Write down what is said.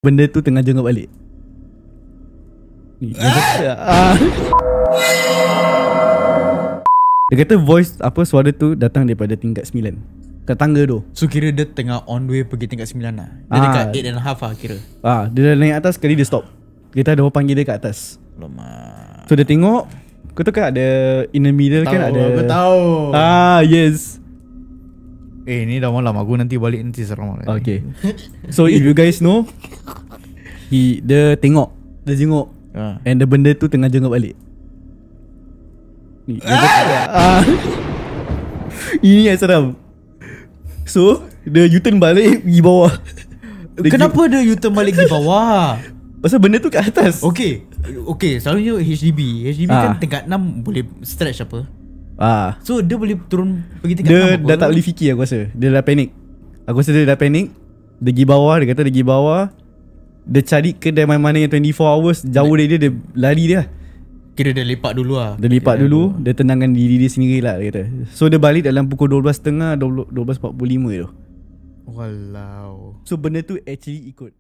Benda tu tengah jenguk balik. Dia kata, dia kata voice apa suara tu datang daripada tingkat 9 kat tangga tu. So kira dia tengah on the way pergi tingkat 9 lah. Dia dekat 8.5 lah kira. Dia dah naik atas sekali dia stop. Kita ada orang panggil dia kat atas. Alamak. So dia tengok, kau tahu kan ada in the middle kan ada. Aku tahu. Yes. Ni dah malam, aku nanti balik nanti seram lah. Okay. So if you guys know, dia tengok, dia jenguk, and the benda tu tengah jenguk balik. Dia kata, ini yang seram. So dia U-turn balik pergi bawah. Kenapa dia U-turn balik di bawah? Pasal benda tu kat atas. Okay, selalunya HDB kan tingkat 6 boleh stretch apa. So dia boleh turun pergi tingkat 6 Dia dah tak boleh fikir aku rasa. Dia dah panik. Aku rasa dia dah panik. Dia pergi bawah, dia kata dia pergi bawah. Dia cari kedai mana yang 24 hours jauh dari dia lari dia. Kira dia lepak dulu lah. Dia lepak dulu, dia tenangkan diri dia sendiri lah, dia kata. So dia balik dalam pukul 12.30, 12.45 tu. Walau. So benda tu actually ikut